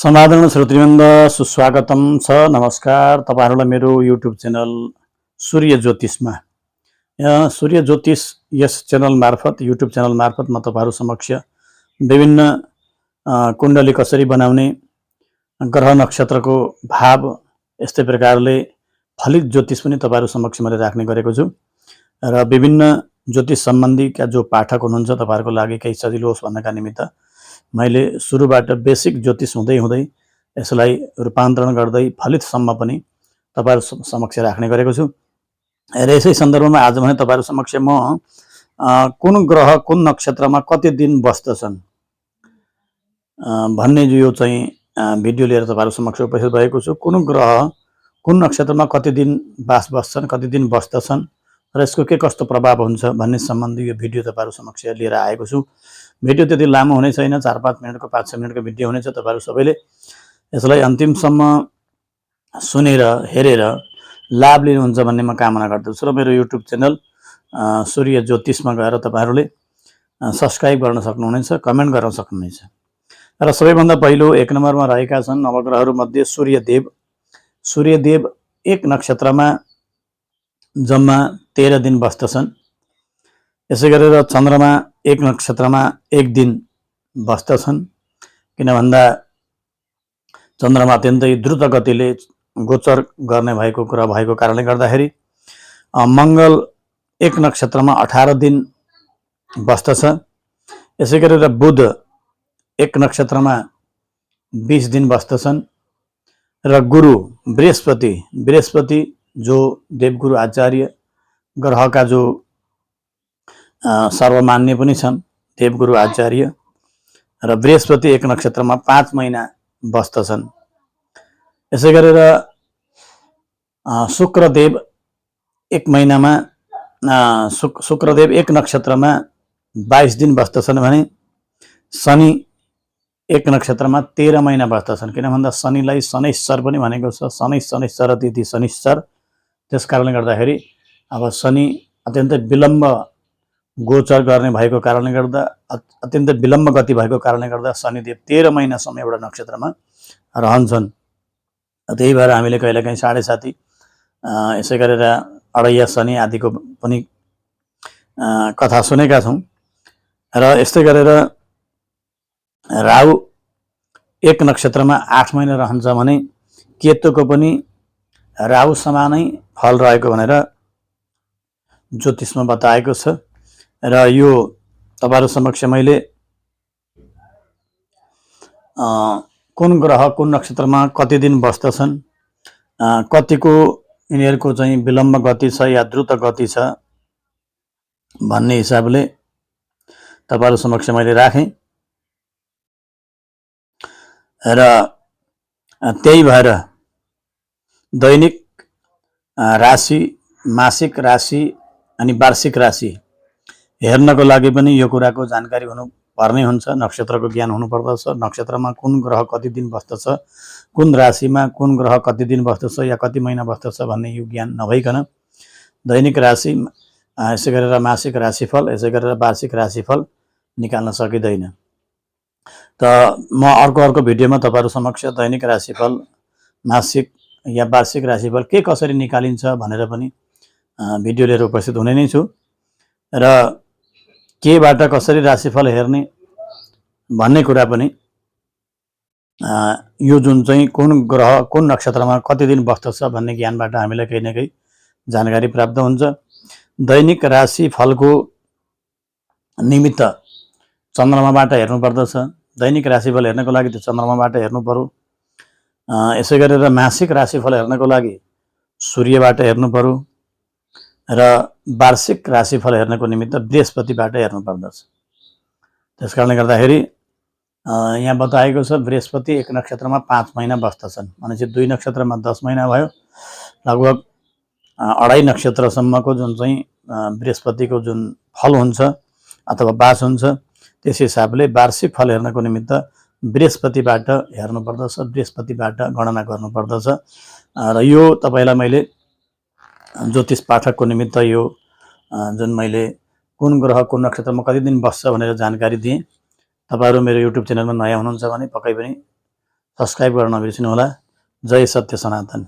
समाधान श्रोतृवृन्द सुस्वागतम छ। नमस्कार तपाईहरुलाई मेरो युट्युब च्यानल सूर्य ज्योतिषमा। सूर्य ज्योतिष यस च्यानल मार्फत युट्युब च्यानल मार्फत म तपाईहरु समक्ष विभिन्न कुण्डली कसरी बनाउने, ग्रह नक्षत्रको भाव, यस्तै प्रकारले फलित ज्योतिष पनि तपाईहरु समक्ष मैले राख्ने गरेको छु र विभिन्न ज्योतिष सम्बन्धीका जो पाठक हुनुहुन्छ तपाईहरुको लागि केही सजिलो होस् भन्नका निमित्त मैले सुरुबाट बेसिक ज्योतिष हुँदै हुँदै यसलाई रूपान्तरण गर्दै फलितसम्म पनि तपाईहरु समक्ष राख्ने गरेको छु। र यसै सन्दर्भमा आज भने तपाईहरु समक्ष म कुन ग्रह कुन नक्षत्रमा कति दिन बस्दछन् भन्ने यो चाहिँ भिडियो लिएर तपाईहरु समक्ष उपस्थित भएको छु। कुन ग्रह कुन नक्षत्रमा कति दिन बास बस्छन्, कति दिन बस्दछन् र यसको के कस्तो प्रभाव हुन्छ भन्ने सम्बन्धी यो भिडियो तपाईहरु समक्ष लिएर आएको छु। भिडियो त्यति लामो हुने छैन, 4-5 मिनेटको 5-6 मिनेटको भिडियो हुनेछ। तपाईहरु सबैले यसलाई अन्तिमसम्म सुनेर हेरेर लाभ लिनुहुन्छ भन्ने म कामना गर्दछु र मेरो युट्युब च्यानल सूर्य ज्योतिषमा गएर तपाईहरुले सब्स्क्राइब गर्न सक्नुहुनेछ, कमेन्ट गर्न सक्नुहुनेछ। र सबैभन्दा पहिलो 1 नम्बरमा रहेका छन् नवग्रहहरु मध्ये सूर्यदेव। सूर्यदेव एक नक्षत्रमा जम्मा 13 दिन बस्दछन्। यसै गरेर चन्द्रमा एक नक्षत्रमा 1 दिन बस्दछन्, किन भन्दा चन्द्रमा अत्यन्तै द्रुत गतिले गोचर गर्ने भएको कुरा भएको कारणले गर्दाखेरि। मंगल एक नक्षत्रमा 18 दिन बस्दछ। यसै गरेर बुध एक नक्षत्रमा 20 दिन बस्दछन् र गुरु बृहस्पति जो देवगुरु आचार्य ग्रहका जो सर्वमान्य पनि छन्, देवगुरु आचार्य र बृहस्पति एक नक्षत्रमा 5 महिना बस्दछन्। यसै गरेर शुक्रदेव एक महिनामा शुक्रदेव एक नक्षत्रमा 22 दिन बस्दछन् भने शनि एक नक्षत्रमा 13 महिना बस्दछन्। किन भन्दा शनिलाई शनैश्चर पनि भनेको छ, शनैश्चर तिथि शनिश्चर। त्यसकारणले गर्दाखेरि अब शनि अत्यन्तै विलम्ब गोचर गर्ने भएको कारणले गर्दा, अत्यन्त विलम्ब गति भएको कारणले गर्दा शनिदेव 13 महिनासम्म एउटा नक्षत्रमा रहन्छन्। त्यही भएर हामीले कहिलेकाहीँ 7.5 यसै गरेर अडैया शनि आदिको पनि कथा सुनेका छौं। र यस्तै गरेर राहु एक नक्षत्रमा 8 महिना रहन्छ भने केतुको पनि राहु समानै फल रहेको भनेर ज्योतिषमा बताएको छ। र यो तपाईहरु समक्ष मैले कुन ग्रह कुन नक्षत्रमा कति दिन बस्दछन्, कतिको यिनीहरुको चाहिँ विलम्ब गति छ या द्रुत गति छ भन्ने हिसाबले तपाईहरु समक्ष मैले राखेँ। र त्यही भएर दैनिक राशि, मासिक राशि अनि वार्षिक राशि हेर्नको लागि पनि यो कुराको जानकारी हुनु पर्ने हुन्छ, नक्षत्रको ज्ञान हुनु पर्दछ। नक्षत्रमा कुन ग्रह कति दिन बस्दछ, कुन राशिमा कुन ग्रह कति दिन बस्दछ या कति महिना बस्दछ भन्ने यो ज्ञान नभइकन दैनिक राशि, यसै गरेर मासिक राशिफल, यसै गरेर वार्षिक राशिफल निकाल्न सकिदैन। त म अर्को भिडियोमा तपाईहरु समक्ष दैनिक राशिफल, मासिक या वार्षिक राशिफल के कसरी निकालिन्छ भनेर पनि भिडियो लिएर उपस्थित हुने नै छु। र केबाट कसरी राशिफल हेर्ने भन्ने कुरा पनि यो जुन चाहिँ कुन ग्रह कुन नक्षत्रमा कति दिन बस्दछ भन्ने ज्ञानबाट हामीलाई केही न केही जानकारी प्राप्त हुन्छ। दैनिक राशिफलको निमित्त चन्द्रमाबाट हेर्नु पर्दछ। दैनिक राशिफल हेर्नको लागि त चन्द्रमाबाट हेर्नु पर्यो। यसै गरेर मासिक राशिफल हेर्नको लागि सूर्यबाट हेर्नु पर्यो र वार्षिक राशिफल हेर्नको निमित्त बृहस्पतिबाट हेर्नु पर्दछ। त्यसकारणले गर्दाखेरि यहाँ बताएको छ बृहस्पति एक नक्षत्रमा 5 महिना बस्दछन् भनेपछि 2 नक्षत्रमा 10 महिना भयो। लगभग 2.5 नक्षत्रसम्मको जुन चाहिँ बृहस्पतिको जुन फल हुन्छ अथवा बास हुन्छ, त्यस हिसाबले वार्षिक फल हेर्नको निमित्त बृहस्पतिबाट हेर्नु पर्दछ, बृहस्पतिबाट गणना गर्नु पर्दछ। र यो तपाईलाई मैले ज्योतिष पाठकको निमित्त यो जुन मैले कुन ग्रह कुन नक्षत्रमा कति दिन बस्छ भनेर जानकारी दिएँ। तपाईहरु मेरो युट्युब च्यानलमा नयाँ हुनुहुन्छ भने पक्कै पनि सब्स्क्राइब गर्न नबिर्सिनुहोला। जय सत्य सनातन।